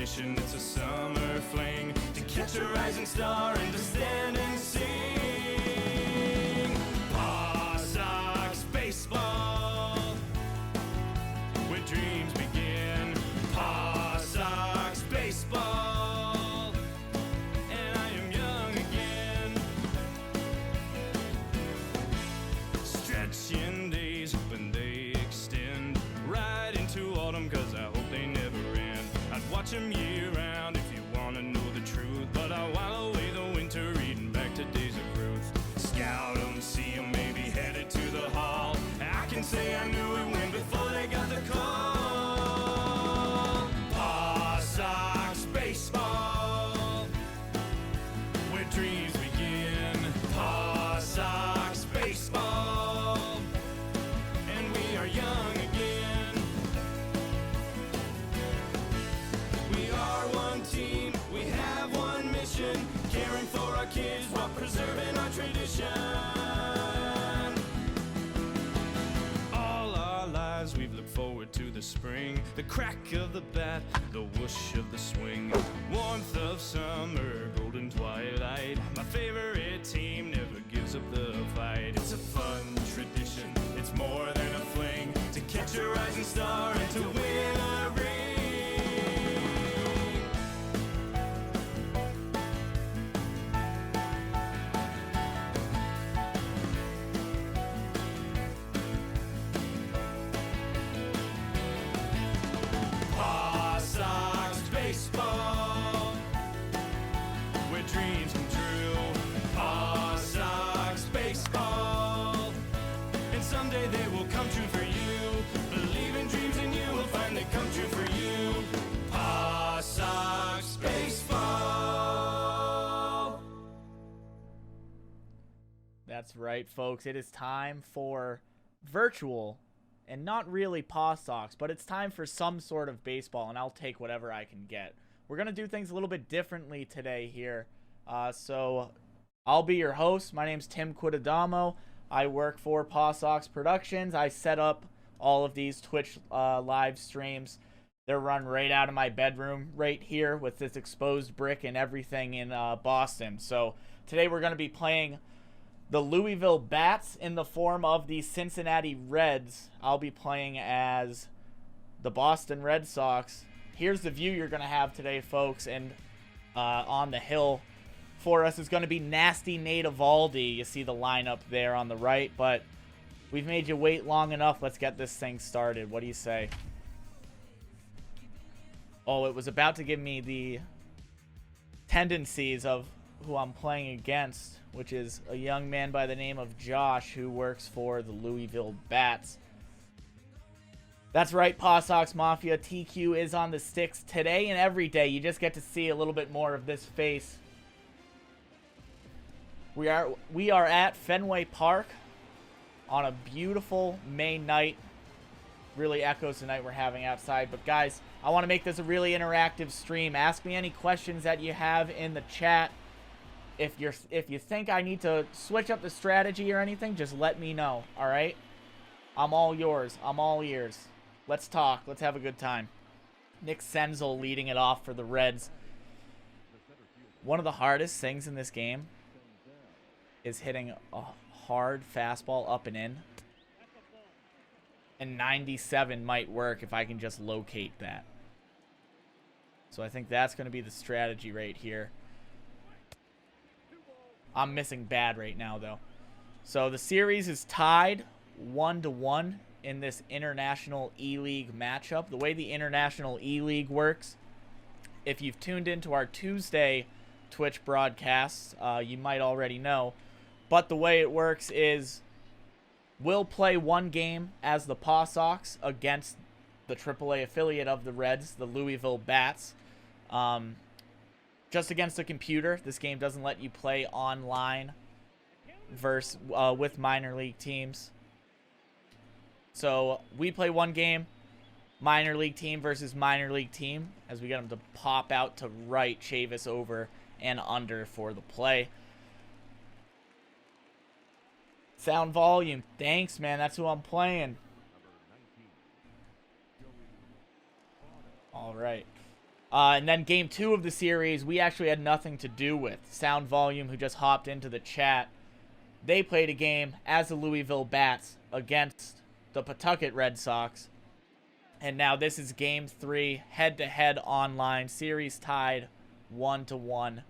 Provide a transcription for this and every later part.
tradition. It's a summer fling to catch a rising star and to stand and sing. Paw Sox baseball, where dreams begin. Paw Sox baseball, and I am young again. Stretching days when they extend right into autumn, cause I hope they never end. I'd watch them year round if you wanna know the truth, but I while away the winter reading back to days of Ruth. Scout them, see them, maybe headed to the hall. I can say I knew it when before they got the call. Paw Sox baseball, where dreams begin. Paw Sox baseball, and we are young again. We are one team, we have one mission, caring for our kids while preserving our tradition. All our lives we've looked forward to the spring, the crack of the bat, the whoosh of the swing, warmth of summer, golden twilight. My favorite team never gives up the fight. It's a fun tradition, it's more than a fling, to catch a rising star and to win a ring. Paw Sox baseball, where dreams come true. Paw Sox baseball, and someday they will come true for you. Believe in dreams and you will find they come true for you. Paw Sox baseball. That's right, folks. It is time for virtual and not really Paw Sox, but it's time for some sort of baseball, and I'll take whatever I can get. We're going to do things a little bit differently today here. So I'll be your host. My name's Tim Quidadamo. I work for Paw Sox Productions. I set up all of these Twitch live streams. They're run right out of my bedroom right here with this exposed brick and everything in Boston. So today we're going to be playing the Louisville Bats in the form of the Cincinnati Reds. I'll be playing as the Boston Red Sox. Here's the view you're going to have today, folks. And on the hill for us is going to be Nasty Nate Eovaldi. You see the lineup there on the right, but we've made you wait long enough. Let's get this thing started. What do you say? Oh, it was about to give me the tendencies of who I'm playing against, which is a young man by the name of Josh who works for the Louisville Bats. That's right, Paw Sox Mafia. TQ is on the sticks today and every day. You just get to see a little bit more of this face. We are at Fenway Park on a beautiful May night. Really echoes the night we're having outside. But guys, I want to make this a really interactive stream. Ask me any questions that you have in the chat. If you think I need to switch up the strategy or anything, just let me know, all right? I'm all yours. I'm all ears. Let's talk. Let's have a good time. Nick Senzel leading it off for the Reds. One of the hardest things in this game is hitting a hard fastball up and in. And 97 might work if I can just locate that. So I think that's going to be the strategy right here. I'm missing bad right now, though. So the series is tied 1-1 in this International E-League matchup. The way the International E-League works, if you've tuned into our Tuesday Twitch broadcasts, you might already know. But the way it works is we'll play one game as the Paw Sox against the AAA affiliate of the Reds, the Louisville Bats. Just against the computer. This game doesn't let you play online with minor league teams. So we play one game, minor league team versus minor league team, as we get them to pop out to right, Chavis over and under for the play. Sound volume. Thanks, man. That's who I'm playing. All right. And then game 2 of the series, we actually had nothing to do with. Sound Volume, who just hopped into the chat, they played a game as the Louisville Bats against the Pawtucket Red Sox. And now this is game 3, head-to-head online, series tied 1-1.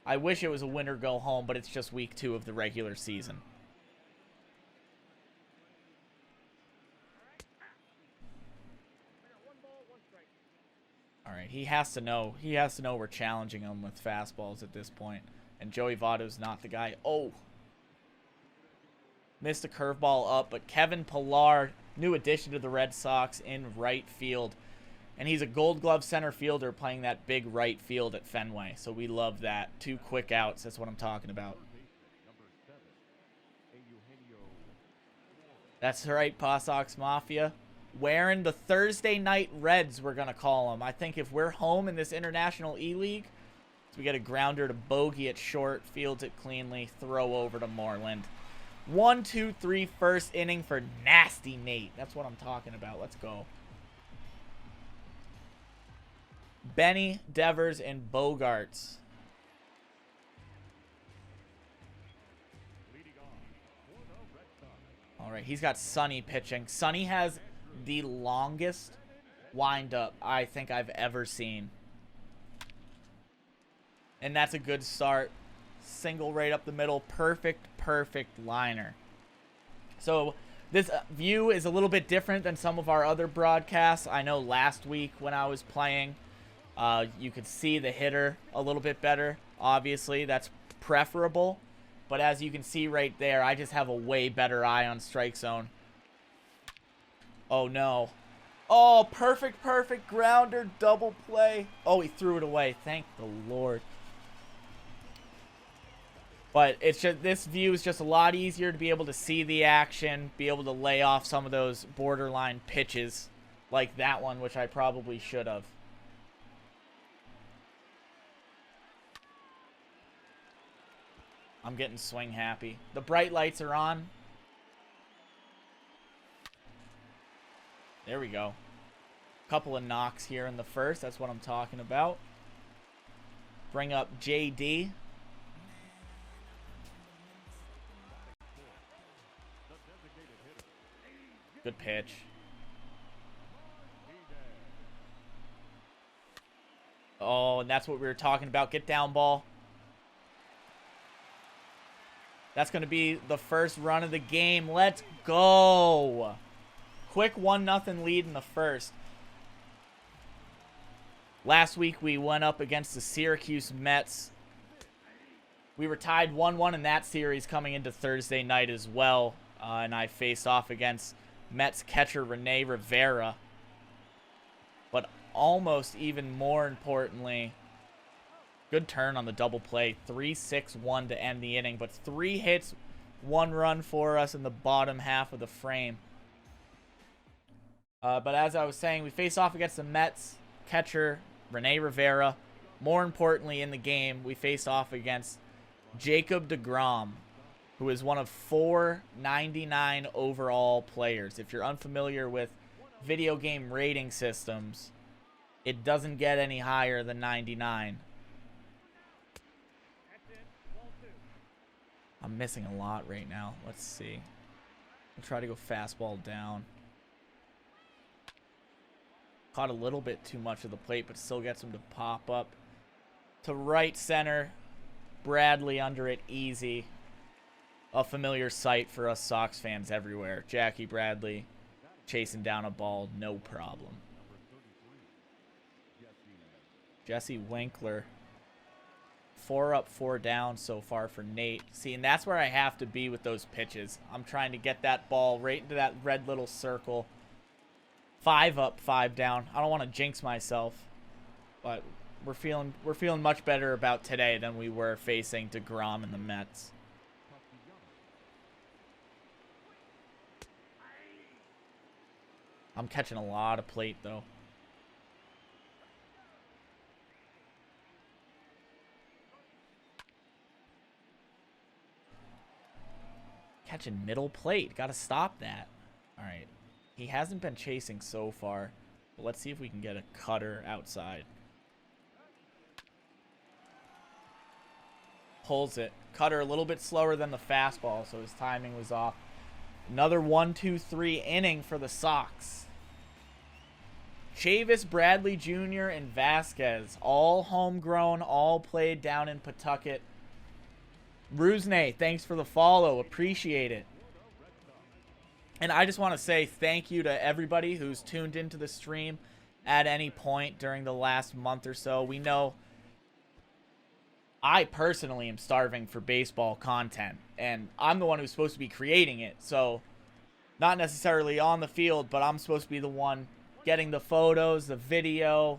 I wish it was a winner go home, but it's just week 2 of the regular season. All right, he has to know. He has to know we're challenging him with fastballs at this point. And Joey Votto's not the guy. Oh. Missed a curveball up, but Kevin Pillar, new addition to the Red Sox in right field. And he's a Gold Glove center fielder playing that big right field at Fenway. So we love that. 2 quick outs. That's what I'm talking about. That's right, Paw Sox Mafia. Wearing the Thursday Night Reds, we're going to call them. I think if we're home in this International E-League, we get a grounder to Bogey at short, fields it cleanly, throw over to Moreland. 1-2-3 first inning for Nasty Nate. That's what I'm talking about. Let's go. Benny, Devers, and Bogarts. All right, he's got Sonny pitching. Sonny has the longest windup I think I've ever seen. And that's a good start. Single right up the middle. Perfect liner. So this view is a little bit different than some of our other broadcasts. I know last week when I was playing, you could see the hitter a little bit better. Obviously, that's preferable. But as you can see right there, I just have a way better eye on strike zone. Oh, no. Oh, perfect grounder, double play. Oh, he threw it away. Thank the Lord. But it's just, this view is just a lot easier to be able to see the action, be able to lay off some of those borderline pitches like that one, which I probably should have. I'm getting swing happy. The bright lights are on. There we go. Couple of knocks here in the first. That's what I'm talking about. Bring up JD. Good pitch. Oh, and that's what we were talking about. Get down ball. That's going to be the first run of the game. Let's go. Quick 1-0 lead in the first. Last week we went up against the Syracuse Mets. We were tied 1-1 in that series coming into Thursday night as well. And I faced off against Mets catcher Rene Rivera. But almost even more importantly, good turn on the double play. 3-6-1 to end the inning. But 3 hits, 1 run for us in the bottom half of the frame. But as I was saying, we face off against the Mets catcher Rene Rivera. More importantly in the game, we face off against Jacob deGrom, who is one of 4 99 overall players. If you're unfamiliar with video game rating systems, it doesn't get any higher than 99. I'm missing a lot right now. Let's see. I'll try to go fastball down. Caught a little bit too much of the plate, but still gets him to pop up. To right center. Bradley under it easy. A familiar sight for us Sox fans everywhere. Jackie Bradley chasing down a ball, no problem. Jesse Winkler. 4 up, 4 down so far for Nate. See, and that's where I have to be with those pitches. I'm trying to get that ball right into that red little circle. 5 up, 5 down. I don't want to jinx myself, but we're feeling much better about today than we were facing deGrom and the Mets. I'm catching a lot of plate though. Catching middle plate. Got to stop that. All right. He hasn't been chasing so far. But let's see if we can get a cutter outside. Pulls it. Cutter a little bit slower than the fastball, so his timing was off. Another 1-2-3 inning for the Sox. Chavis, Bradley Jr., and Vasquez, all homegrown, all played down in Pawtucket. Rusney, thanks for the follow. Appreciate it. And I just want to say thank you to everybody who's tuned into the stream at any point during the last month or so. We know I personally am starving for baseball content, and I'm the one who's supposed to be creating it. So not necessarily on the field, but I'm supposed to be the one getting the photos, the video,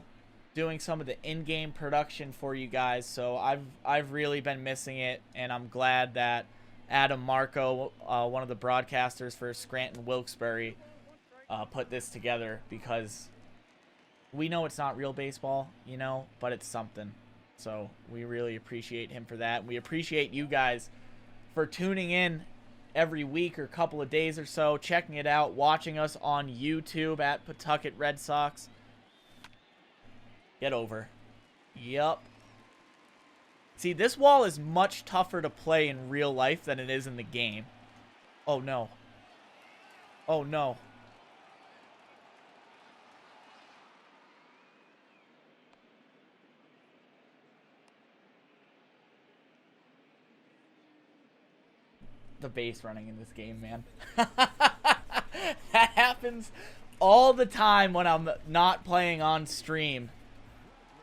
doing some of the in-game production for you guys. So I've really been missing it, and I'm glad that Adam Marco, one of the broadcasters for Scranton Wilkes-Barre, put this together, because we know it's not real baseball, you know, but it's something. So we really appreciate him for that. We appreciate you guys for tuning in every week or couple of days or so, checking it out, watching us on YouTube at Pawtucket Red Sox. Get over. Yup. See, this wall is much tougher to play in real life than it is in the game. Oh, no. Oh, no. The base running in this game, man. That happens all the time when I'm not playing on stream.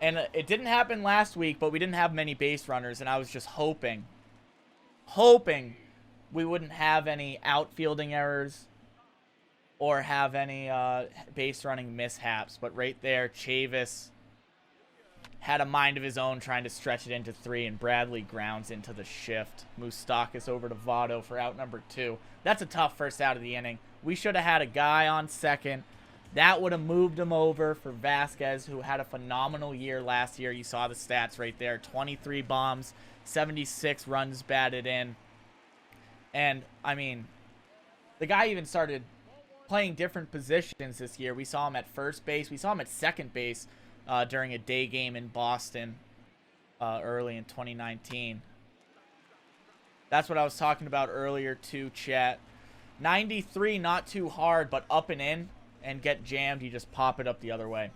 And it didn't happen last week, but we didn't have many base runners, and I was just hoping we wouldn't have any outfielding errors or have any base running mishaps. But right there, Chavis had a mind of his own trying to stretch it into 3, and Bradley grounds into the shift. Moustakas over to Votto for out number 2. That's a tough first out of the inning. We should have had a guy on second. That would have moved him over for Vasquez, who had a phenomenal year last year. You saw the stats right there. 23 bombs, 76 runs batted in. And, I mean, the guy even started playing different positions this year. We saw him at first base. We saw him at second base during a day game in Boston early in 2019. That's what I was talking about earlier too, chat. 93, not too hard, but up and in, and get jammed, you just pop it up the other way.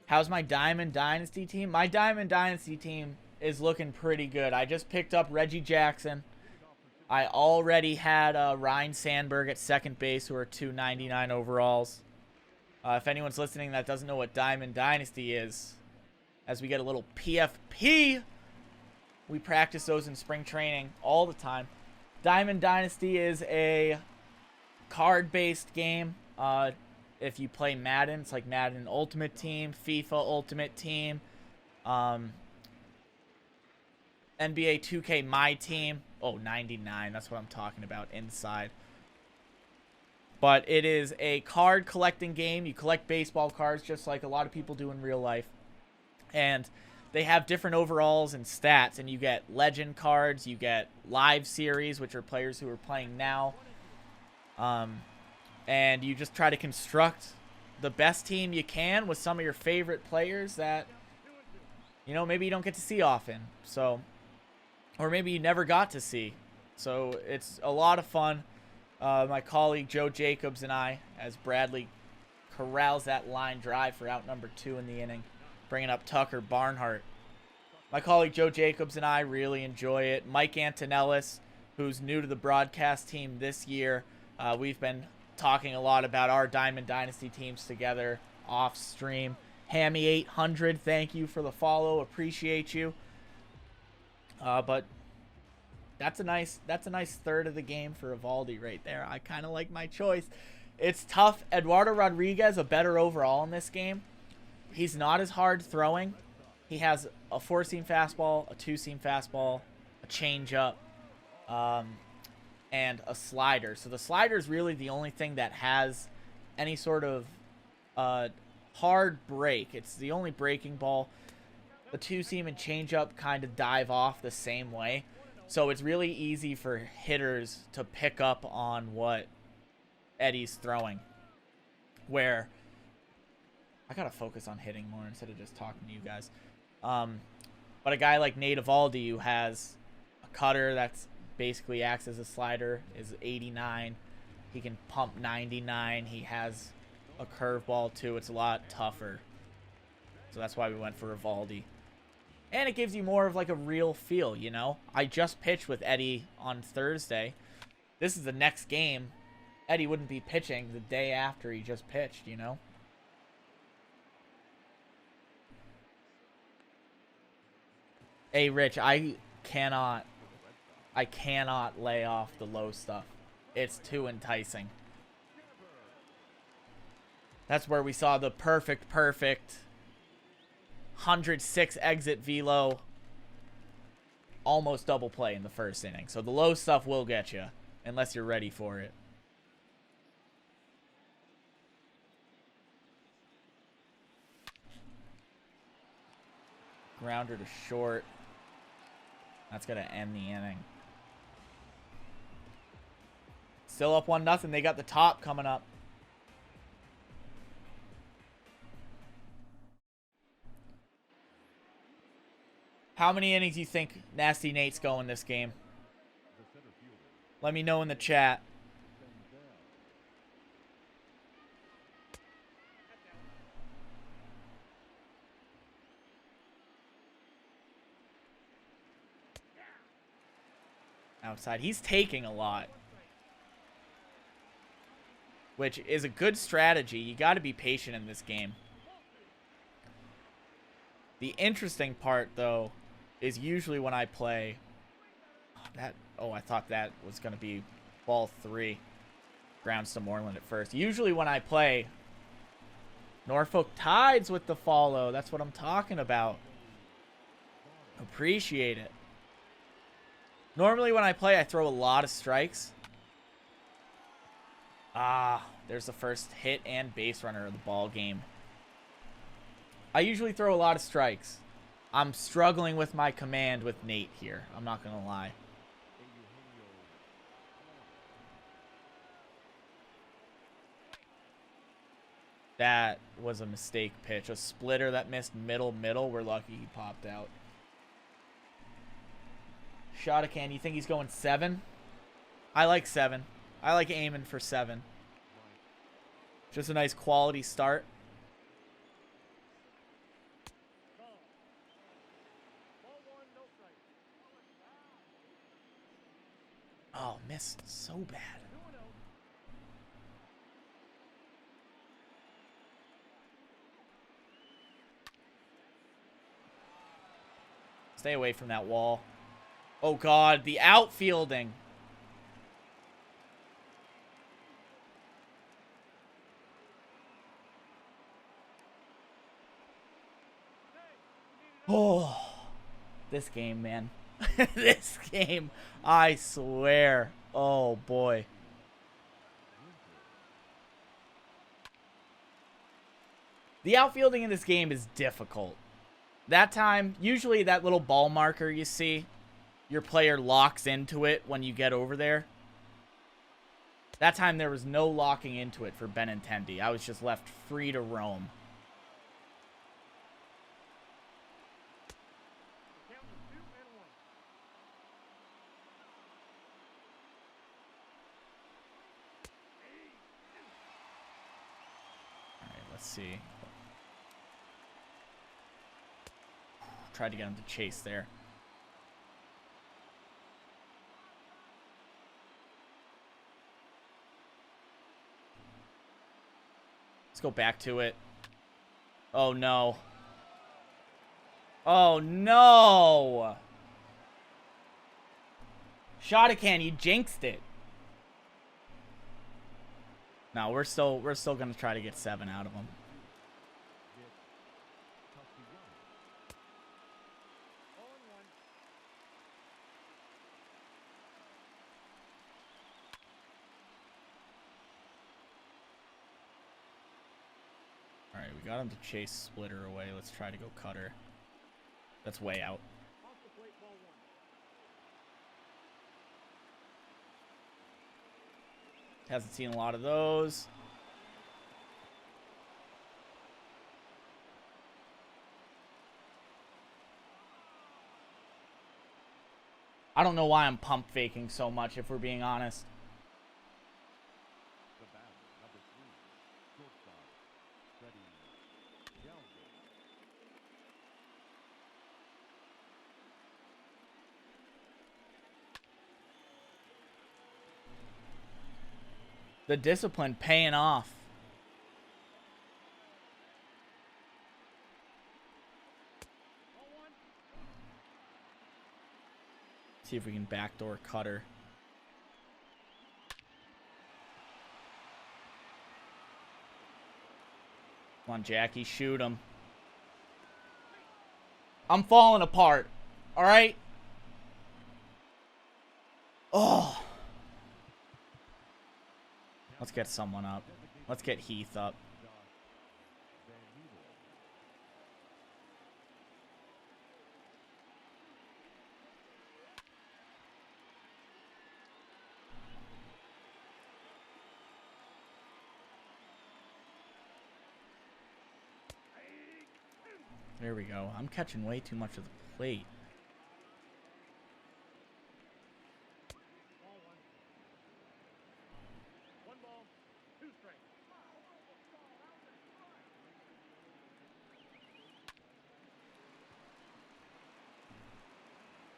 How's my Diamond Dynasty team? My Diamond Dynasty team is looking pretty good. I just picked up Reggie Jackson. I already had Ryan Sandberg at second base, who are 299 overalls. If anyone's listening that doesn't know what Diamond Dynasty is, as we get a little PFP, we practice those in spring training all the time. Diamond Dynasty is a card-based game. If you play Madden, it's like Madden Ultimate Team, FIFA Ultimate Team, NBA 2K My Team. Oh, 99, that's what I'm talking about inside. But it is a card collecting game. You collect baseball cards just like a lot of people do in real life. And they have different overalls and stats. And you get legend cards. You get live series, which are players who are playing now. And you just try to construct the best team you can with some of your favorite players that, you know, maybe you don't get to see often. So, or maybe you never got to see. So it's a lot of fun. My colleague Joe Jacobs and I, as Bradley corrals that line drive for out number 2 in the inning, bringing up Tucker Barnhart. My colleague Joe Jacobs and I really enjoy it. Mike Antonellis, who's new to the broadcast team this year, we've been talking a lot about our Diamond Dynasty teams together off stream. Hammy 800, thank you for the follow, appreciate you. But that's a nice third of the game for Evaldi right there. I kind of like my choice. It's tough. Eduardo Rodriguez, a better overall in this game. He's not as hard throwing. He has a 4-seam fastball, a 2-seam fastball, a changeup, and a slider. So the slider is really the only thing that has any sort of hard break. It's the only breaking ball. The 2-seam and changeup kind of dive off the same way. So it's really easy for hitters to pick up on what Eddie's throwing. where I gotta focus on hitting more instead of just talking to you guys. But a guy like Nate Eovaldi, who has a cutter that's basically acts as a slider, is 89. He can pump 99. He has a curveball too. It's a lot tougher. So that's why we went for Eovaldi. And it gives you more of like a real feel, you know? I just pitched with Eddie on Thursday. This is the next game. Eddie wouldn't be pitching the day after he just pitched, you know? Hey, Rich, I cannot lay off the low stuff. It's too enticing. That's where we saw the perfect 106 exit velo, almost double play in the first inning. So the low stuff will get you, unless you're ready for it. Grounder to short. That's going to end the inning. Still up 1-0. They got the top coming up. How many innings do you think Nasty Nate's going this game? Let me know in the chat. Outside. He's taking a lot, which is a good strategy. You got to be patient in this game. The interesting part, though, is usually when I play that. Oh, I thought that was going to be ball 3. Grounds to Moreland at first. Usually when I play, Norfolk Tides with the follow. That's what I'm talking about. Appreciate it. Normally when I play, I throw a lot of strikes. There's the first hit and base runner of the ball game. I usually throw a lot of strikes. I'm struggling with my command with Nate here. I'm not going to lie. That was a mistake pitch. A splitter that missed middle. We're lucky he popped out. Shotacan, you think he's going 7? I like 7. I like aiming for 7. Just a nice quality start. Oh, missed so bad. Stay away from that wall. Oh, God, the outfielding. Oh, this game, man. This game, I swear. Oh, boy. The outfielding in this game is difficult. That time, usually that little ball marker you see, your player locks into it when you get over there. That time there was no locking into it for Benintendi. I was just left free to roam. Alright, let's see. Tried to get him to chase there. Let's go back to it. Oh, no. Oh, no. Shotacan, you jinxed it. No, we're still going to try to get 7 out of him. Alright, we got him to chase splitter away. Let's try to go cutter. That's way out. Hasn't seen a lot of those. I don't know why I'm pump faking so much, if we're being honest. The discipline paying off. See if we can backdoor Cutter. Come on, Jackie, shoot him. I'm falling apart. All right? Oh. Let's get someone up. Let's get Heath up. There we go. I'm catching way too much of the plate.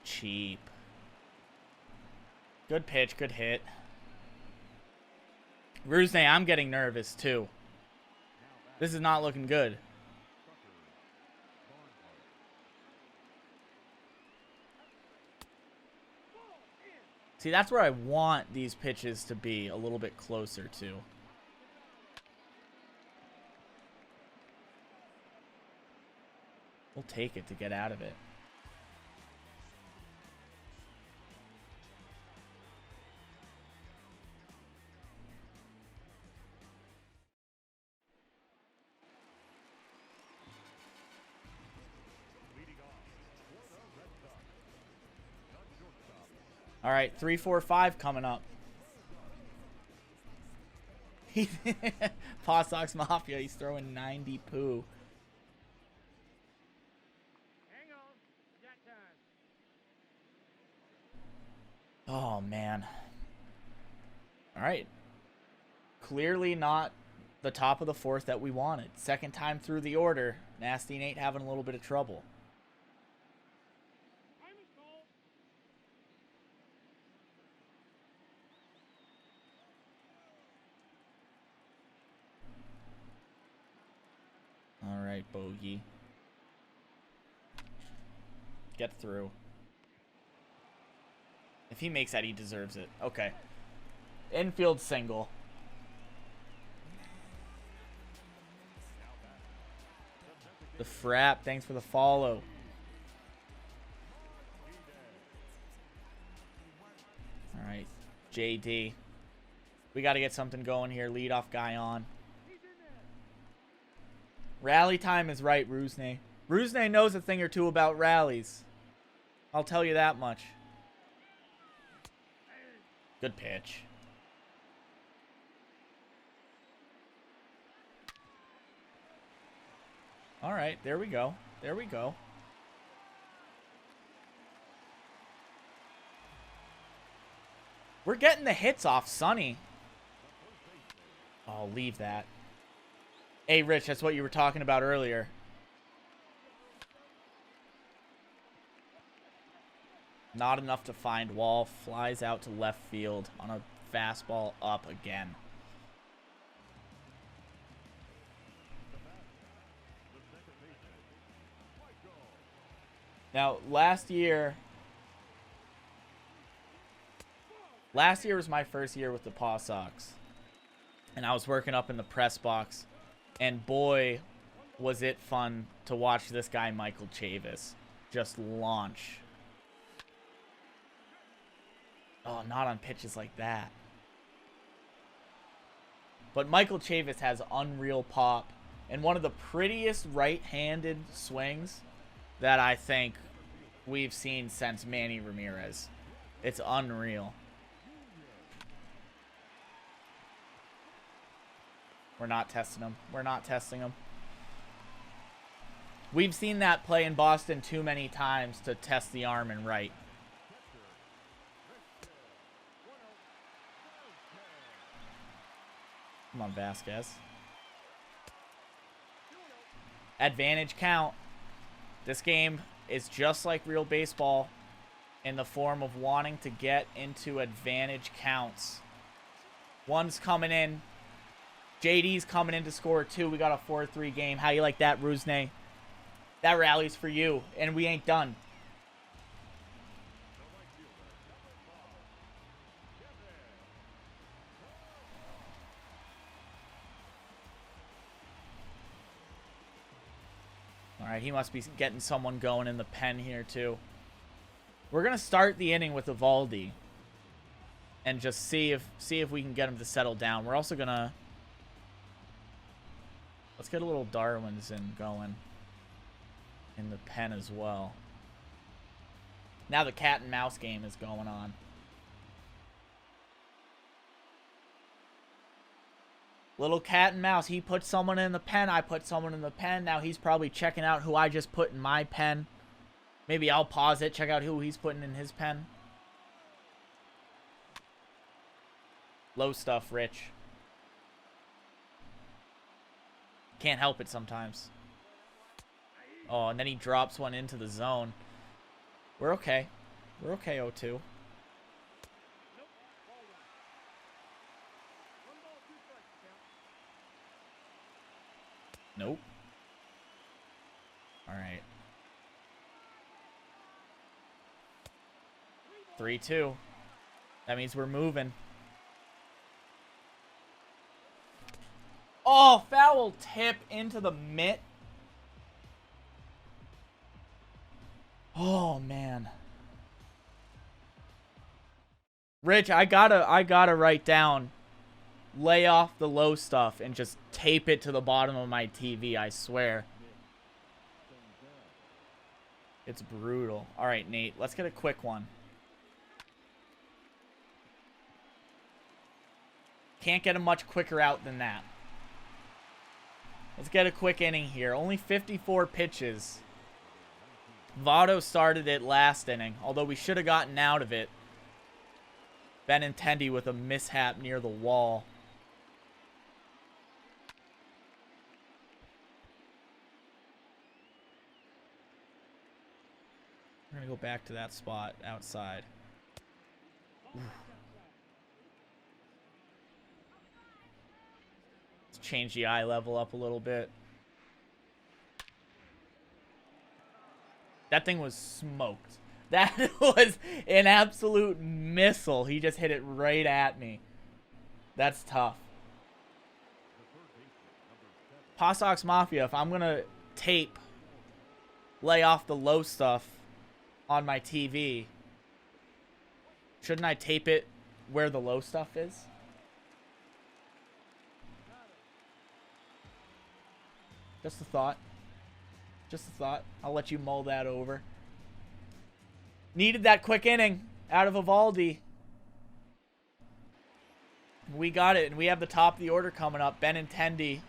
Cheap. Good pitch, good hit. Rusney, I'm getting nervous too. This is not looking good. See, that's where I want these pitches to be a little bit closer to. We'll take it to get out of it. All right, 3-4-5 coming up. Paw Sox Mafia, he's throwing 90 poo. Hang on, got time. Oh, man. All right. Clearly not the top of the fourth that we wanted. Second time through the order. Nasty Nate having a little bit of trouble. All right, Bogey. Get through. If he makes that, he deserves it. Okay. Infield single. The Frap, thanks for the follow. All right, JD. We got to get something going here. Leadoff guy on. Rally time is right, Rusney. Rusney knows a thing or two about rallies. I'll tell you that much. Good pitch. All right, there we go. There we go. We're getting the hits off Sonny. Oh, leave that. Hey, Rich, that's what you were talking about earlier. Not enough to find Wall. Flies out to left field on a fastball up again. Now, last year was my first year with the Paw Sox. And I was working up in the press box. And boy, was it fun to watch this guy, Michael Chavis, just launch. Oh, not on pitches like that. But Michael Chavis has unreal pop and one of the prettiest right-handed swings that I think we've seen since Manny Ramirez. It's unreal. We're not testing him. We're not testing him. We've seen that play in Boston too many times to test the arm and right. Come on, Vasquez. Advantage count. This game is just like real baseball in the form of wanting to get into advantage counts. One's coming in. JD's coming in to score 2. We got a 4-3 game. How you like that, Rusney? That rally's for you, and we ain't done. All right, he must be getting someone going in the pen here, too. We're going to start the inning with Evaldi and just see if we can get him to settle down. We're also going to... Let's get a little Darwinson going in the pen as well. Now the cat and mouse game is going on. Little cat and mouse. He put someone in the pen. I put someone in the pen. Now he's probably checking out who I just put in my pen. Maybe I'll pause it, check out who he's putting in his pen. Low stuff, Rich. Can't help it sometimes. Oh, and then he drops one into the zone. We're okay. We're okay, 0-2. Nope. All right. 3-2. That means we're moving. Oh, foul tip into the mitt. Oh, man. Rich, I gotta write down, lay off the low stuff and just tape it to the bottom of my TV, I swear. It's brutal. All right, Nate, let's get a quick one. Can't get a much quicker out than that. Let's get a quick inning here. Only 54 pitches. Votto started it last inning, although we should have gotten out of it. Benintendi with a mishap near the wall. We're going to go back to that spot outside. Ooh. Let's change the eye level up a little bit. That thing was smoked. That was an absolute missile. He just hit it right at me. That's tough. Paw Sox Mafia, if I'm going to tape, lay off the low stuff on my TV, shouldn't I tape it where the low stuff is? Just a thought. Just a thought. I'll let you mull that over. Needed that quick inning out of Evaldi. We got it, and we have the top of the order coming up. Benintendi.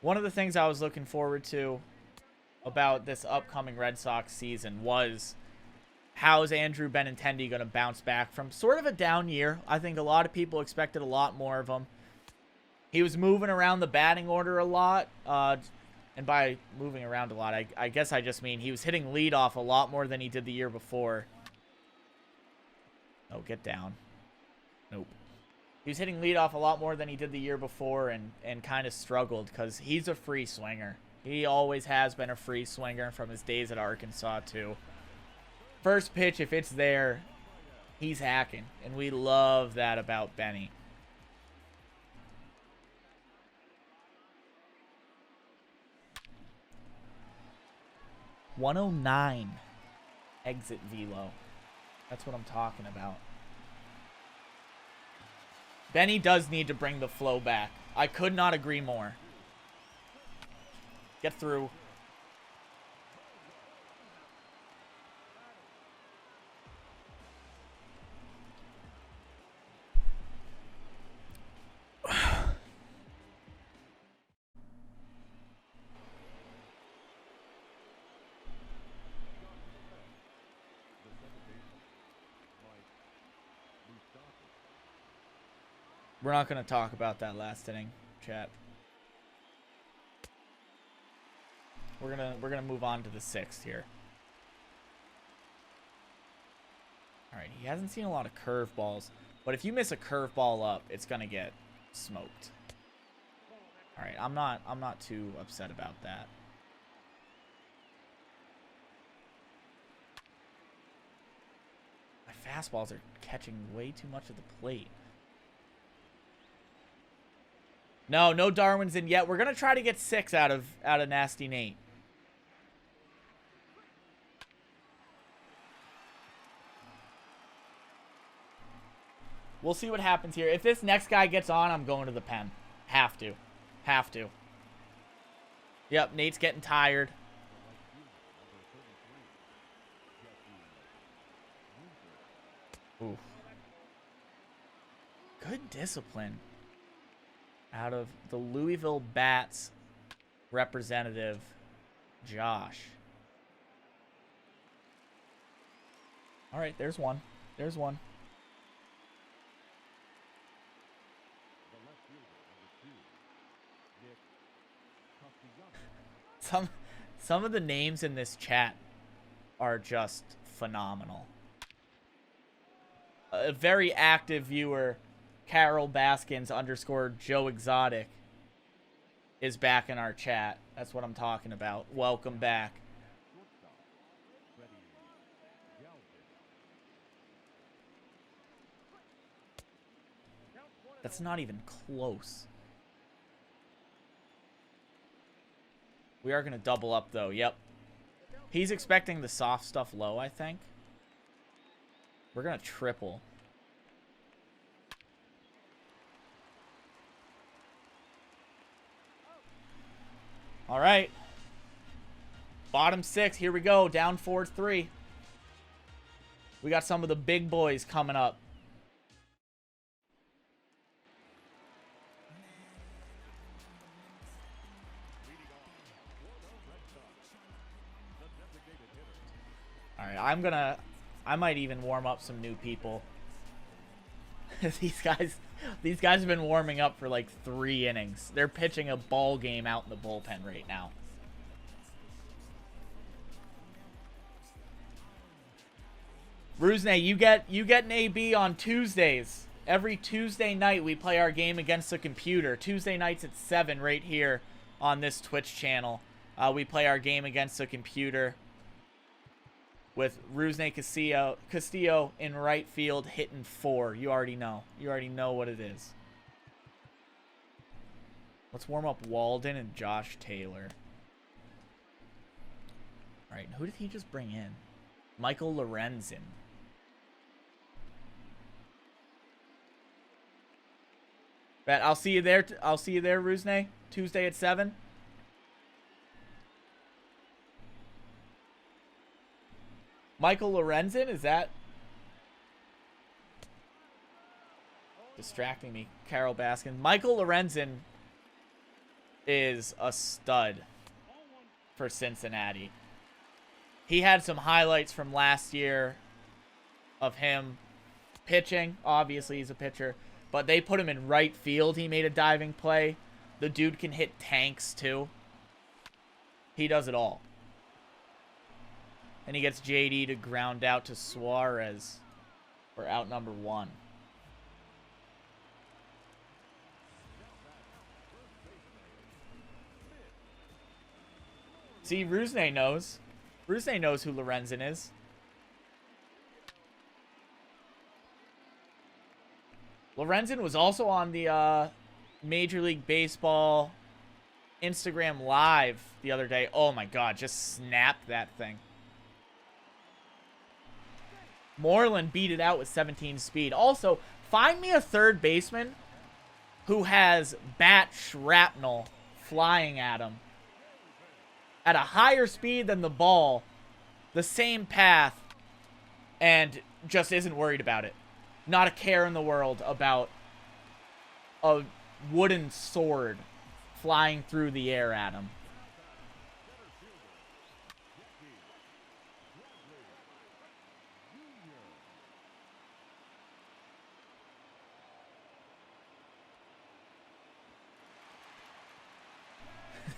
One of the things I was looking forward to about this upcoming Red Sox season was, how's Andrew Benintendi going to bounce back from sort of a down year? I think a lot of people expected a lot more of him. He was moving around the batting order a lot. And by moving around a lot, I guess I just mean he was hitting leadoff a lot more than he did the year before. Oh, get down. Nope. He was hitting leadoff a lot more than he did the year before and kind of struggled because he's a free swinger. He always has been a free swinger from his days at Arkansas, too. First pitch, if it's there, he's hacking. And we love that about Benny. .109 exit velo. That's what I'm talking about. Benny does need to bring the flow back. I could not agree more. Get through. We're not going to talk about that last inning, chat. We're gonna move on to the 6th here. All right, he hasn't seen a lot of curveballs, but if you miss a curveball up, it's gonna get smoked. All right, I'm not too upset about that. My fastballs are catching way too much of the plate. No Darwin's in yet. We're gonna try to get 6 out of Nasty Nate. We'll see what happens here. If this next guy gets on, I'm going to the pen. Have to. Have to. Yep, Nate's getting tired. Oof. Good discipline out of the Louisville Bats representative, Josh. All right, there's one. There's one. Some of the names in this chat are just phenomenal. A very active viewer, Carol Baskins _ Joe Exotic, is back in our chat. That's what I'm talking about. Welcome back. That's not even close. We are going to double up, though. Yep. He's expecting the soft stuff low, I think. We're going to triple. All right. Bottom 6. Here we go. Down 4-3. We got some of the big boys coming up. All right, I might even warm up some new people. These guys have been warming up for like 3 innings. They're pitching a ball game out in the bullpen right now. Rusney, you get an AB on Tuesdays. Every Tuesday night we play our game against the computer. Tuesday nights at 7 right here on this Twitch channel. We play our game against the computer with Rusney Castillo in right field hitting 4. You already know. You already know what it is. Let's warm up Walden and Josh Taylor. All right, who did he just bring in? Michael Lorenzen. Bet I'll see you there. I'll see you there, Rusney. Tuesday at 7. Michael Lorenzen, is that distracting me? Carol Baskin. Michael Lorenzen is a stud for Cincinnati. He had some highlights from last year of him pitching. Obviously, he's a pitcher. But they put him in right field. He made a diving play. The dude can hit tanks, too. He does it all. And he gets JD to ground out to Suarez for out number 1. See, Rusney knows. Rusney knows who Lorenzen is. Lorenzen was also on the Major League Baseball Instagram Live the other day. Oh my God, just snapped that thing. Moreland beat it out with 17 speed. Also, find me a third baseman who has bat shrapnel flying at him at a higher speed than the ball, the same path, and just isn't worried about it. Not a care in the world about a wooden sword flying through the air at him.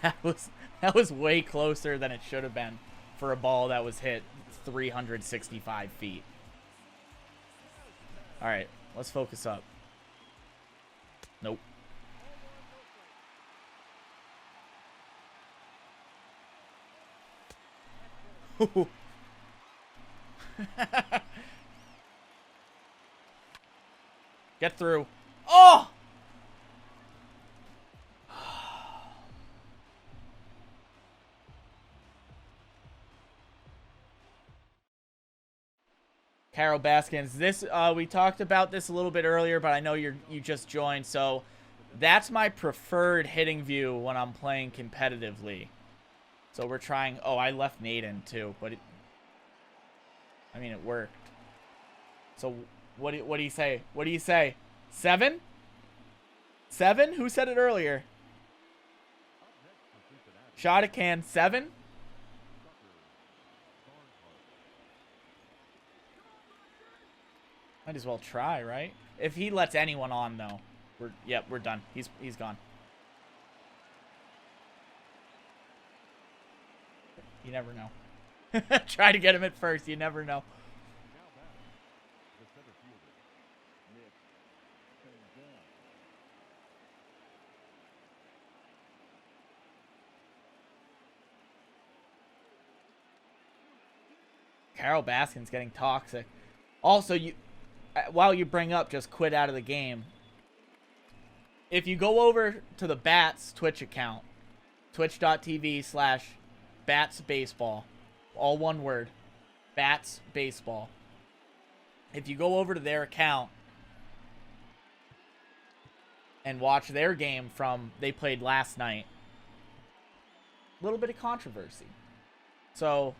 That was way closer than it should have been for a ball that was hit 365 feet. All right, let's focus up. Nope. Get through. Oh! Carol Baskins. This we talked about this a little bit earlier, but I know you just joined, so that's my preferred hitting view when I'm playing competitively. So we're trying. Oh, I left Nate in too, but it worked. So what do you say? What do you say? 7? 7? Who said it earlier? Shot a can. 7? Might as well try, right? If he lets anyone on, though, we're done. He's gone. You never know. Try to get him at first. You never know. Carol Baskin's getting toxic. Also, while you bring up just quit out of the game, if you go over to the Bats Twitch account, twitch.tv/BatsBaseball, all one word, Bats Baseball. If you go over to their account and watch their game from they played last night, a little bit of controversy. So,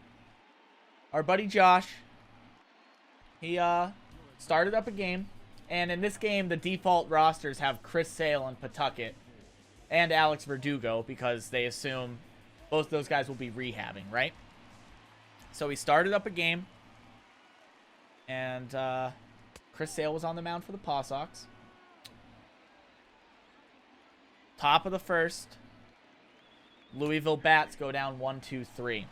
our buddy Josh, he started up a game, and in this game, the default rosters have Chris Sale and Pawtucket and Alex Verdugo because they assume both those guys will be rehabbing, right? So he started up a game, and Chris Sale was on the mound for the Paw Sox. Top of the first, Louisville Bats go down 1-2-3.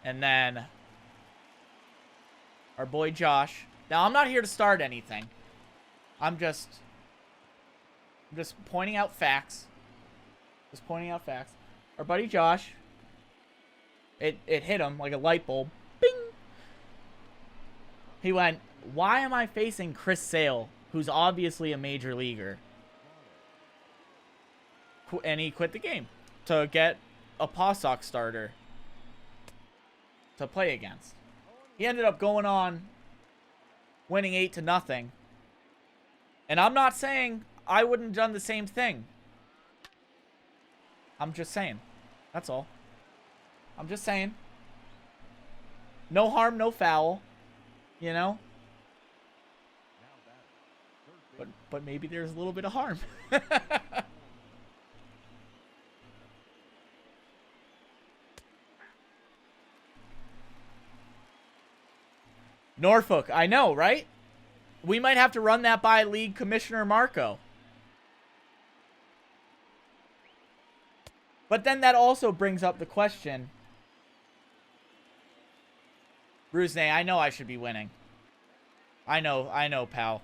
And then our boy Josh. Now, I'm not here to start anything. I'm just pointing out facts. Just pointing out facts. Our buddy Josh, it hit him like a light bulb. Bing! He went, why am I facing Chris Sale, who's obviously a major leaguer? And he quit the game to get a Paw Sox starter to play against. He ended up going on winning 8-0. And I'm not saying I wouldn't have done the same thing. I'm just saying. That's all. I'm just saying. No harm, no foul. You know? But maybe there's a little bit of harm. Norfolk, I know, right? We might have to run that by League Commissioner Marco. But then that also brings up the question. Rusney, I know I should be winning. I know, pal.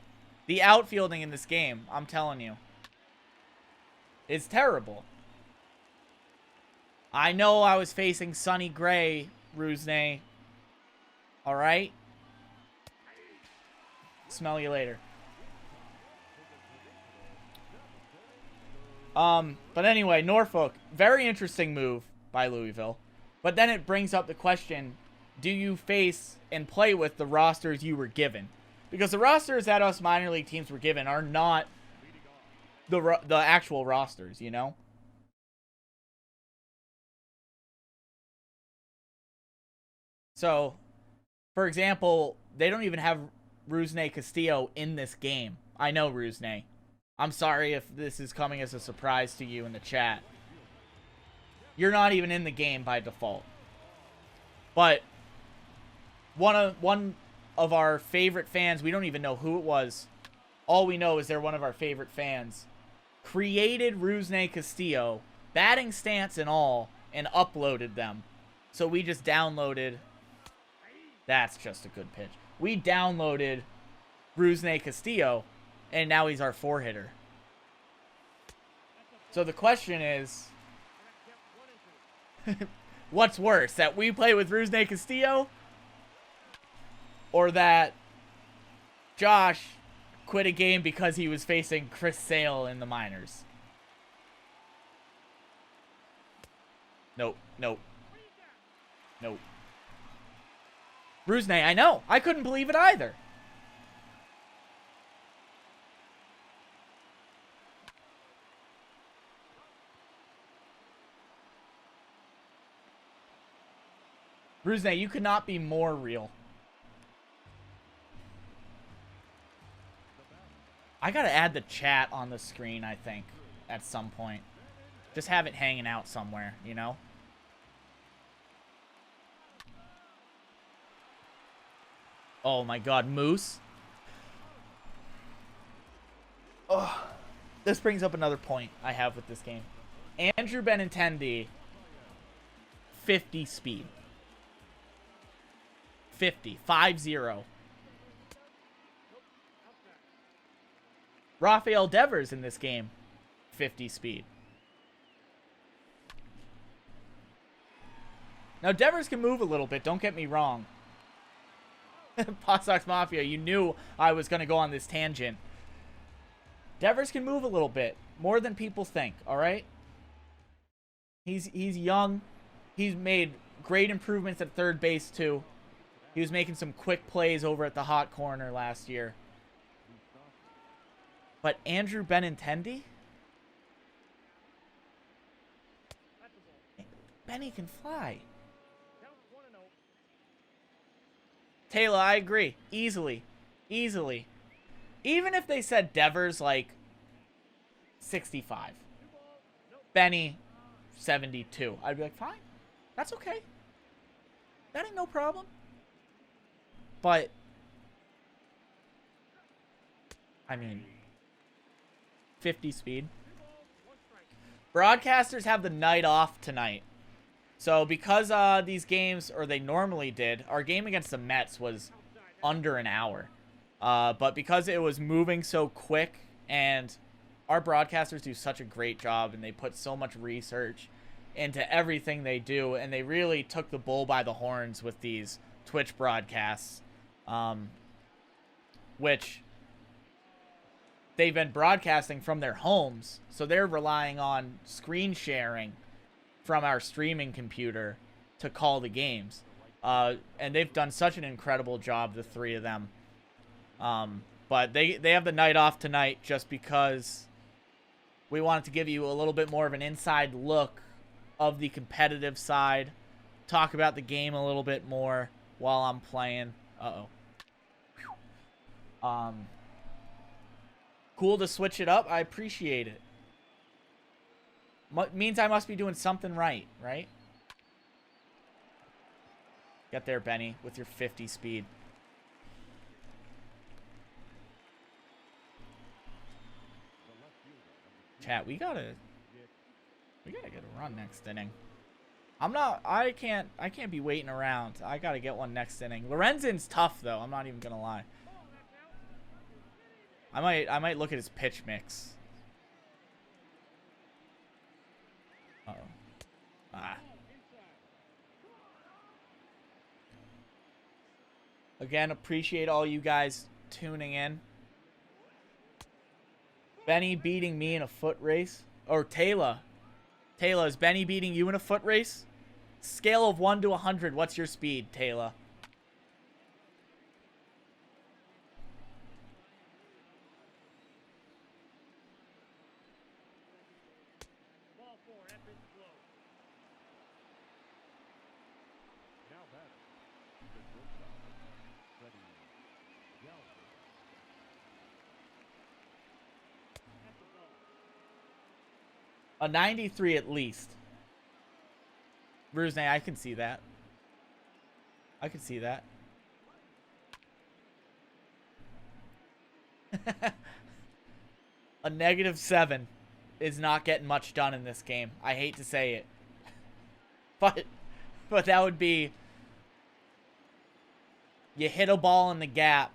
The outfielding in this game, I'm telling you, is terrible. I know I was facing Sonny Gray, Rusney. All right? Smell you later. But anyway, Norfolk, very interesting move by Louisville. But then it brings up the question, do you face and play with the rosters you were given? Because the rosters that us minor league teams were given are not the actual rosters, you know? So, for example, they don't even have Rusney Castillo in this game. I know, Rusney. I'm sorry if this is coming as a surprise to you in the chat. You're not even in the game by default. But one of our favorite fans, we don't even know who it was. All we know is they're one of our favorite fans, created Rusney Castillo batting stance and all, and uploaded them. So we just downloaded. That's just a good pitch. We downloaded Rusney Castillo, and now he's our 4-hitter. So the question is, what's worse, that we play with Rusney Castillo, or that Josh quit a game because he was facing Chris Sale in the minors? Nope, nope, nope. Rusney, I know. I couldn't believe it either. Rusney, you could not be more real. I gotta add the chat on the screen, I think, at some point. Just have it hanging out somewhere, you know? Oh my god, Moose. Oh, this brings up another point I have with this game. Andrew Benintendi, 50 speed. 50. 5-0. Rafael Devers in this game, 50 speed. Now, Devers can move a little bit, don't get me wrong. Paw Sox Mafia, you knew I was going to go on this tangent. Devers can move a little bit, more than people think, all right? He's young. He's made great improvements at third base, too. He was making some quick plays over at the hot corner last year. But Andrew Benintendi? Benny can fly. Taylor, I agree. Easily. Easily. Even if they said Devers, like, 65. Benny, 72. I'd be like, fine. That's okay. That ain't no problem. But, I mean, 50 speed. Broadcasters have the night off tonight. So because these games, or they normally did, our game against the Mets was under an hour. But because it was moving so quick, and our broadcasters do such a great job, and they put so much research into everything they do, and they really took the bull by the horns with these Twitch broadcasts, which they've been broadcasting from their homes, so they're relying on screen sharing from our streaming computer to call the games. And they've done such an incredible job, the three of them. But they have the night off tonight just because we wanted to give you a little bit more of an inside look of the competitive side, talk about the game a little bit more while I'm playing. Cool to switch it up. I appreciate it. Means I must be doing something right, right? Get there, Benny, with your 50 speed. Chat, we gotta get a run next inning. I can't be waiting around. I gotta get one next inning. Lorenzen's tough though, I'm not even gonna lie. I might look at his pitch mix. Uh-oh. Ah. Again, appreciate all you guys tuning in. Benny beating me in a foot race. Or Taylor. Taylor, is Benny beating you in a foot race? Scale of 1 to 100, what's your speed, Taylor? A 93 at least. Rusney, I can see that. I can see that. A -7. is not getting much done in this game. I hate to say it. But that would be, you hit a ball in the gap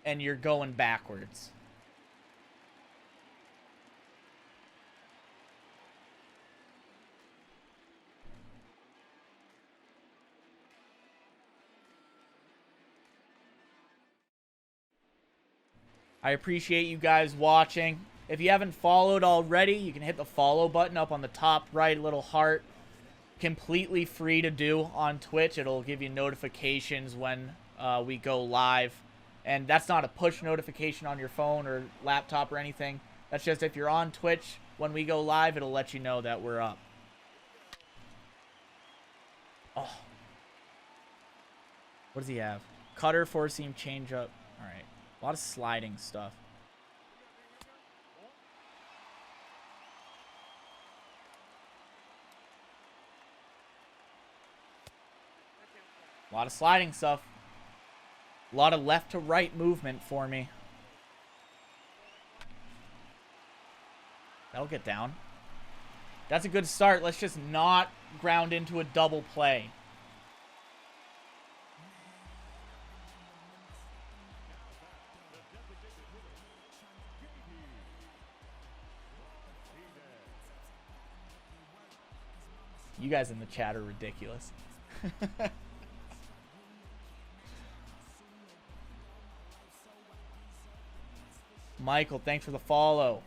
and you're going backwards. I appreciate you guys watching. If you haven't followed already, you can hit the follow button up on the top right, little heart. Completely free to do on Twitch. It'll give you notifications when we go live. And that's not a push notification on your phone or laptop or anything. That's just if you're on Twitch, when we go live, it'll let you know that we're up. Oh. What does he have? Cutter, four-seam, changeup. All right. A lot of sliding stuff. A lot of sliding stuff. A lot of left to right movement for me. That'll get down. That's a good start. Let's just not ground into a double play. You guys in the chat are ridiculous. Michael, thanks for the follow.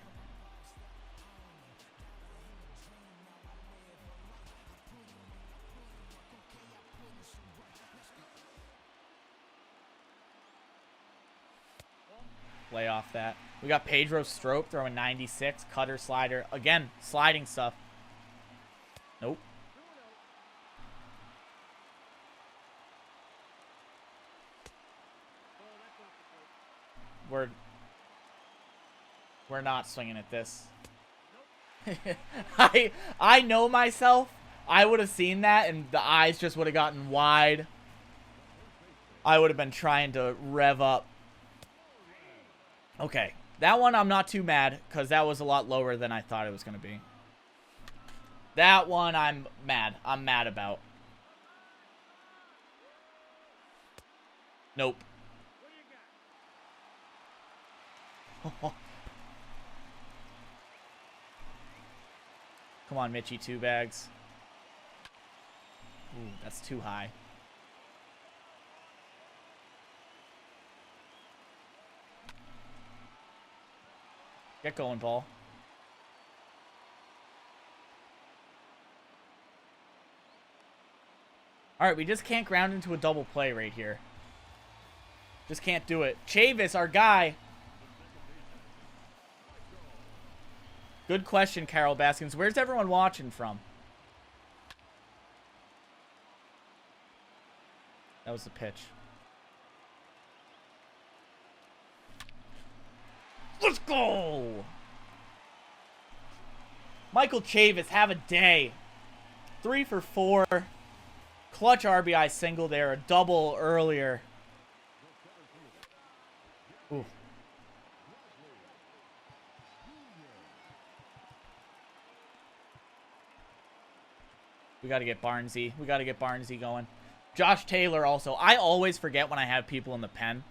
Lay off that. We got Pedro Strop throwing 96. Cutter, slider. Again, sliding stuff. Nope. We're not swinging at this. I know myself. I would have seen that and the eyes just would have gotten wide. I would have been trying to rev up. Okay. That one I'm not too mad because that was a lot lower than I thought it was going to be. That one I'm mad. I'm mad about. Nope. Come on, Mitchie, 2 bags. Ooh, that's too high. Get going, ball. Alright, we just can't ground into a double play right here. Just can't do it. Chavis, our guy. Good question, Carol Baskins. Where's everyone watching from? That was the pitch. Let's go! Michael Chavis, have a day. 3 for 4. Clutch RBI single there. A double earlier. Ooh. We got to get Barnesy. We got to get Barnesy going. Josh Taylor also. I always forget when I have people in the pen.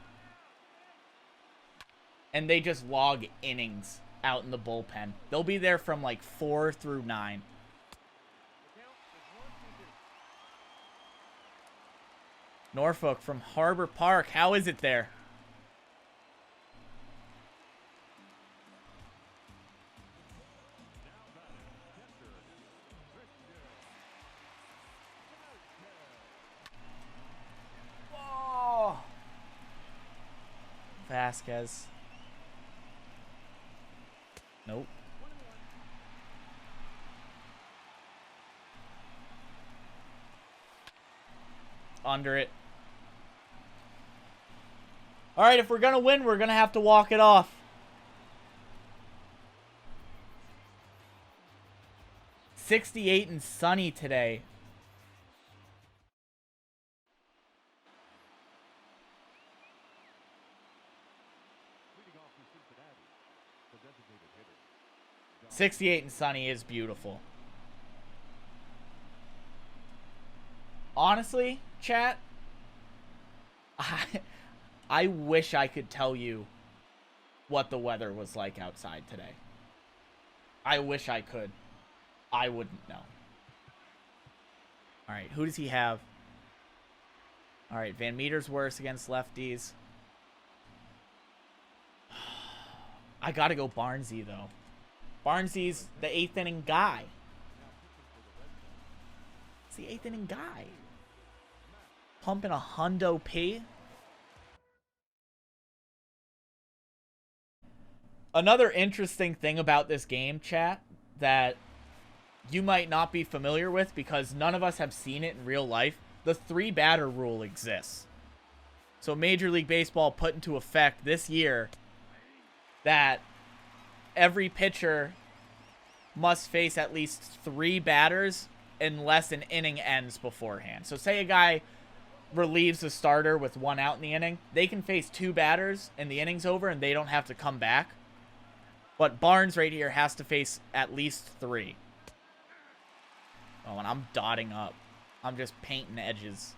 And they just log innings out in the bullpen. They'll be there from like 4 through 9. Norfolk from Harbor Park. How is it there? Oh. Vasquez. Nope. Under it. All right, if we're going to win, we're going to have to walk it off. '68 and sunny today. 68 and sunny is beautiful. Honestly, chat, I wish I could tell you what the weather was like outside today. I wish I could. I wouldn't know. All right, who does he have? All right, Van Meter's worse against lefties. I got to go Barnesy, though. Barnesy's the 8th inning guy. It's the 8th inning guy. Pumping a hundo P. Another interesting thing about this game, chat, that you might not be familiar with because none of us have seen it in real life. The 3-batter rule exists. So Major League Baseball put into effect this year that every pitcher must face at least 3 batters unless an inning ends beforehand. So say a guy relieves the starter with 1 out in the inning, they can face 2 batters and the inning's over and they don't have to come back. But Barnes right here has to face at least 3. Oh, and I'm dotting up. I'm just painting edges.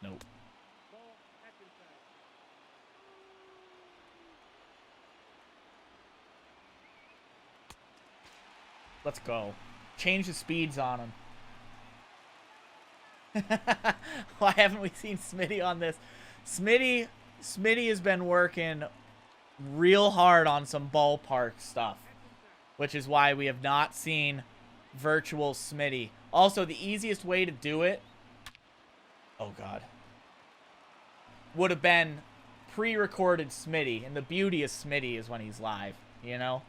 Nope. Let's go. Change the speeds on him. Why haven't we seen Smitty on this? Smitty has been working real hard on some ballpark stuff, which is why we have not seen virtual Smitty. Also, the easiest way to do it, oh God, would have been pre-recorded Smitty. And the beauty of Smitty is when he's live, you know?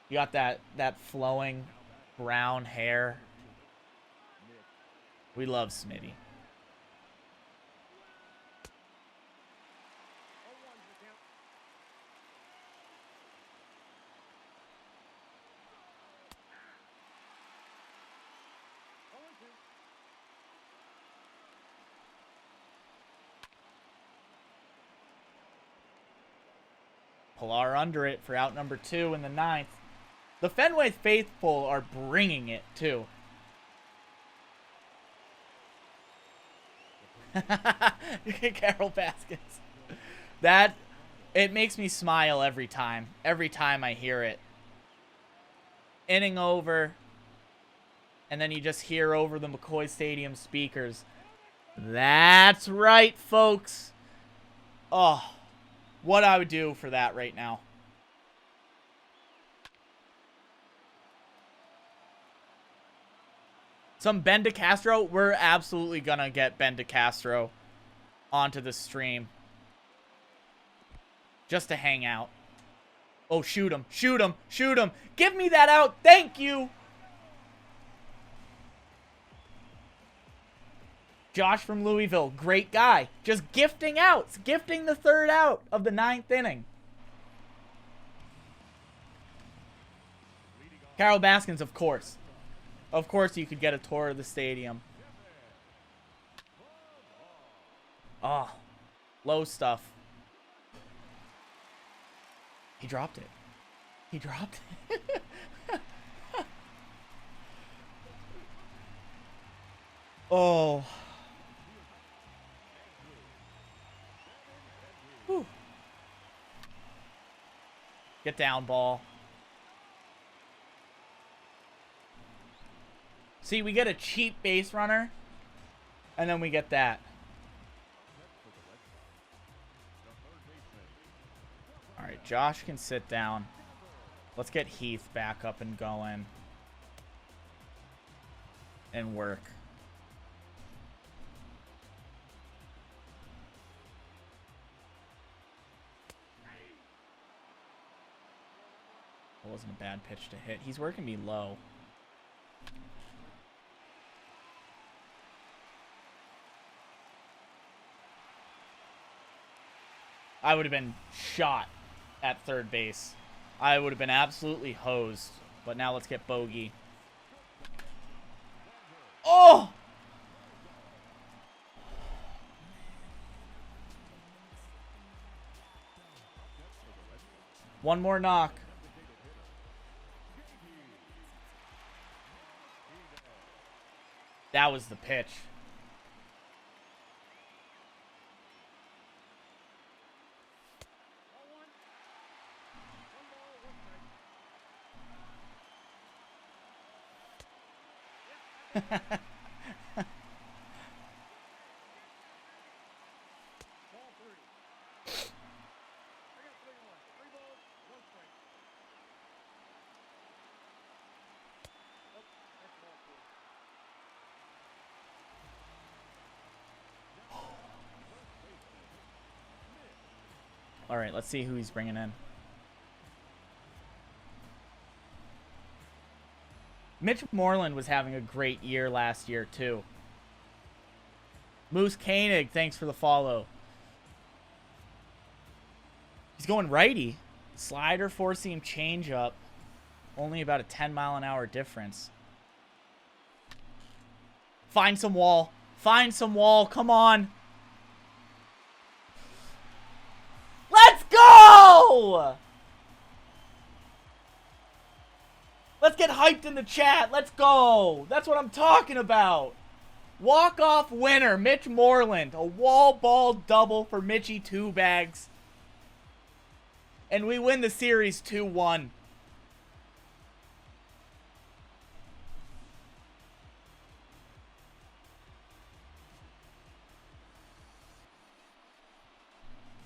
You got that flowing brown hair. We love Smitty. Pilar under it for out number 2 in the 9th. The Fenway faithful are bringing it, too. Carol Baskins. That, it makes me smile every time. Every time I hear it. Inning over. And then you just hear over the McCoy Stadium speakers. That's right, folks. Oh, what I would do for that right now. Some Ben DeCastro. We're absolutely going to get Ben DeCastro onto the stream. Just to hang out. Oh, shoot him. Shoot him. Shoot him. Give me that out. Thank you. Josh from Louisville. Great guy. Just gifting outs. Gifting the 3rd out of the 9th inning. Carol Baskins, of course. Of course you could get a tour of the stadium. Oh, low stuff. He dropped it. He dropped it. Oh. Whew. Get down, ball. See, we get a cheap base runner, and then we get that. All right, Josh can sit down. Let's get Heath back up and going and work. That wasn't a bad pitch to hit. He's working me low. I would have been shot at 3rd base. I would have been absolutely hosed. But now let's get Bogey. Oh! One more knock. That was the pitch. Ball three. I got 3-1. 3 balls, 1 strike. Nope, that's ball four. All right, let's see who he's bringing in. Mitch Moreland was having a great year last year, too. Moose Koenig, thanks for the follow. He's going righty. Slider, four-seam changeup. Only about a 10-mile-an-hour difference. Find some wall. Find some wall. Come on. Let's go! Let's get hyped in the chat. Let's go. That's what I'm talking about. Walk-off winner, Mitch Moreland. A wall ball double for Mitchie Two Bags. And we win the series 2-1.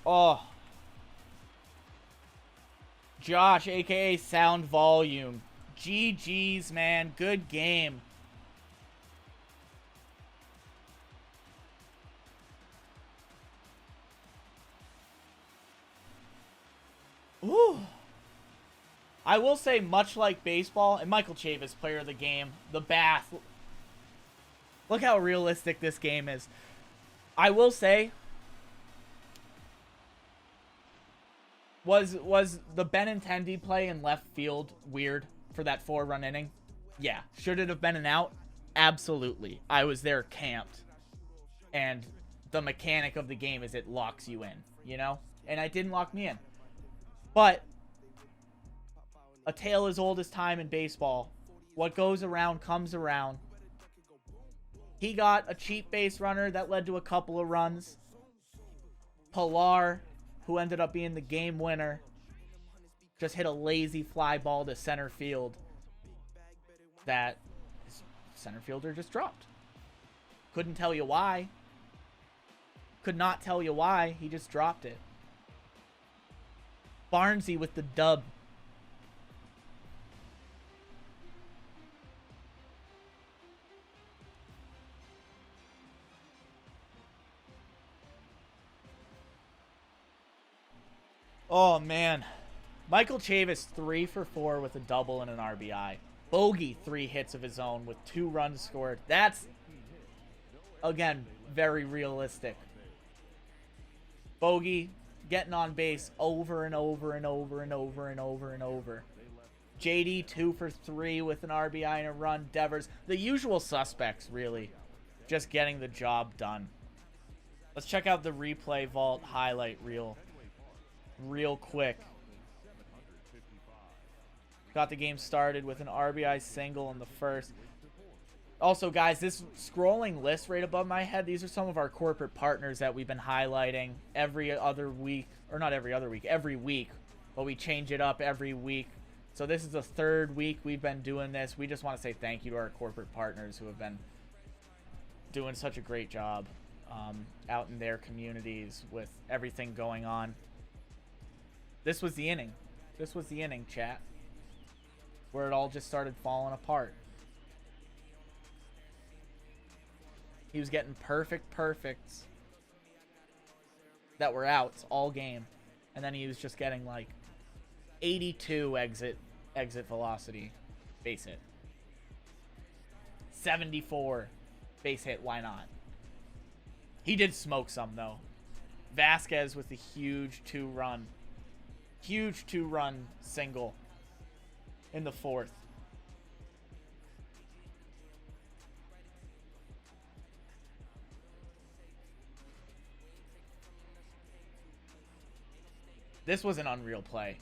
Oh. Josh, a.k.a. Sound Volume. GG's, man. Good game. Ooh. I will say, much like baseball, and Michael Chavis, player of the game, the bath. Look how realistic this game is. I will say, was the Benintendi play in left field weird for that 4-run inning? Yeah. Should it have been an out? Absolutely. I was there camped. And the mechanic of the game is it locks you in, you know? And it didn't lock me in. But a tale as old as time in baseball. What goes around comes around. He got a cheap base runner that led to a couple of runs. Pilar, who ended up being the game winner, just hit a lazy fly ball to center field that his center fielder just dropped. Couldn't tell you why. Could not tell you why. He just dropped it. Barnesy with the dub. Oh, man. Michael Chavis, 3 for 4 with a double and an RBI. Bogey, 3 hits of his own with 2 runs scored. That's, again, very realistic. Bogey getting on base over and over and over and over and over and over. JD, 2 for 3 with an RBI and a run. Devers, the usual suspects, really. Just getting the job done. Let's check out the replay vault highlight reel real quick. Got the game started with an RBI single in the first. Also, guys, this scrolling list right above my head, these are some of our corporate partners that we've been highlighting every other week. Or not every other week, every week. But we change it up every week. So this is the 3rd week we've been doing this. We just want to say thank you to our corporate partners who have been doing such a great job out in their communities with everything going on. This was the inning. This was the inning, chat. Where it all just started falling apart. He was getting perfects that were outs all game. And then he was just getting like 82 exit velocity base hit. 74 base hit, why not? He did smoke some though. Vasquez with a huge 2-run single in the 4th. This was an unreal play.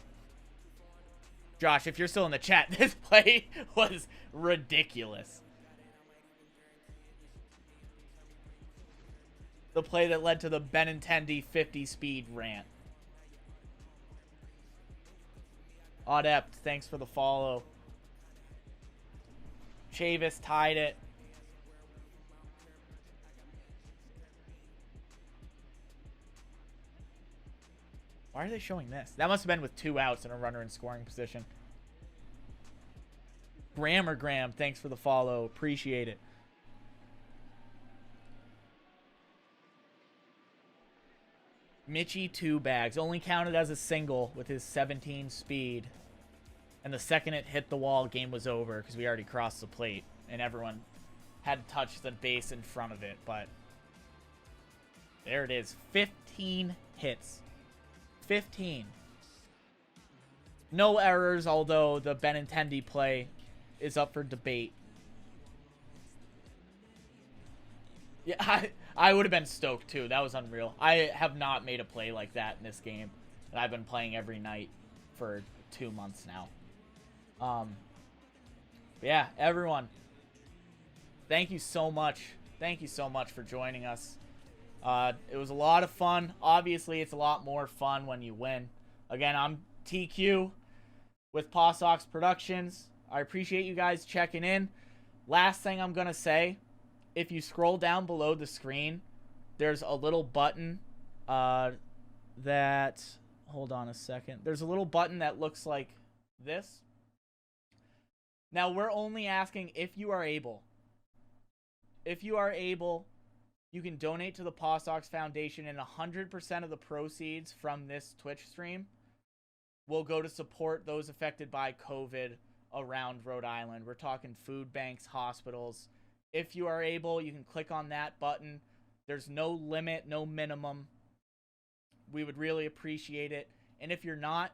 Josh, if you're still in the chat, this play was ridiculous. The play that led to the Benintendi 50-speed rant. Adept, thanks for the follow. Chavis tied it. Why are they showing this? That must have been with 2 outs and a runner in scoring position. Grammar Graham, thanks for the follow. Appreciate it. Mitchie 2 bags. Only counted as a single with his 17 speed. And the second it hit the wall, game was over because we already crossed the plate. And everyone had to touch the base in front of it. But there it is. 15 hits. 15. No errors, although the Benintendi play is up for debate. Yeah, I would have been stoked too. That was unreal. I have not made a play like that in this game. And I've been playing every night for 2 months now. Yeah, everyone. Thank you so much. Thank you so much for joining us. It was a lot of fun. Obviously, it's a lot more fun when you win. Again, I'm TQ with Paw Sox Productions. I appreciate you guys checking in. Last thing I'm going to say, if you scroll down below the screen, there's a little button that... Hold on a second. There's a little button that looks like this. Now, we're only asking if you are able. If you are able... You can donate to the Paw Sox Foundation, and 100% of the proceeds from this Twitch stream will go to support those affected by COVID around Rhode Island. We're talking food banks, hospitals. If you are able, you can click on that button. There's no limit, no minimum. We would really appreciate it. And if you're not,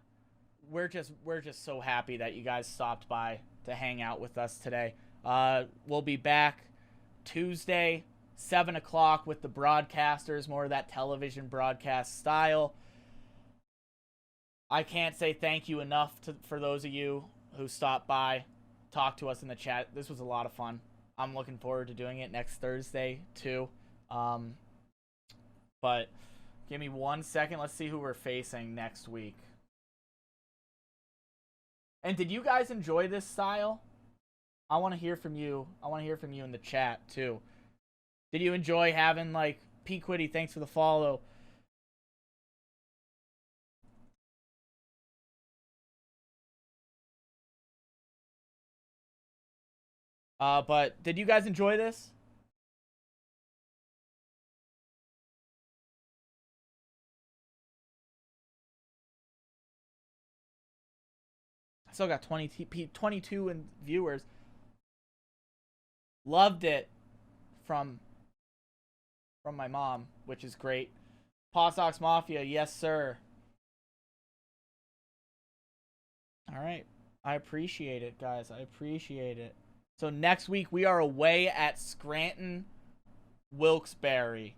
we're just so happy that you guys stopped by to hang out with us today. We'll be back Tuesday, 7 o'clock with the broadcasters, more of that television broadcast style. I can't say thank you enough for those of you who stopped by, talked to us in the chat. This was a lot of fun. I'm looking forward to doing it next Thursday too. But give me 1 second. Let's see who we're facing next week. And did you guys enjoy this style? I want to hear from you. I want to hear from you in the chat too. Did you enjoy having, like, P. Quiddy, thanks for the follow. But did you guys enjoy this? I still got 22 viewers. Loved it from my mom, which is great. Paw Sox Mafia, yes sir. All right, I appreciate it, guys. I appreciate it. So next week we are away at Scranton Wilkes-Barre.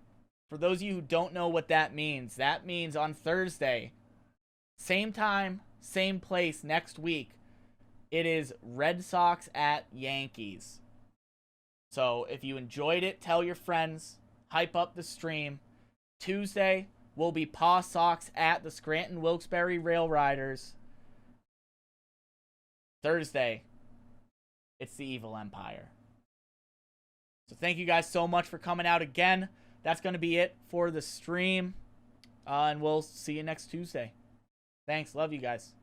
For those of you who don't know what that means on Thursday, same time, same place next week, it is Red Sox at Yankees. So if you enjoyed it, tell your friends. Hype up the stream. Tuesday will be Paw Sox at the Scranton Wilkes-Barre Rail Riders. Thursday, it's the Evil Empire. So thank you guys so much for coming out again. That's going to be it for the stream. And we'll see you next Tuesday. Thanks. Love you guys.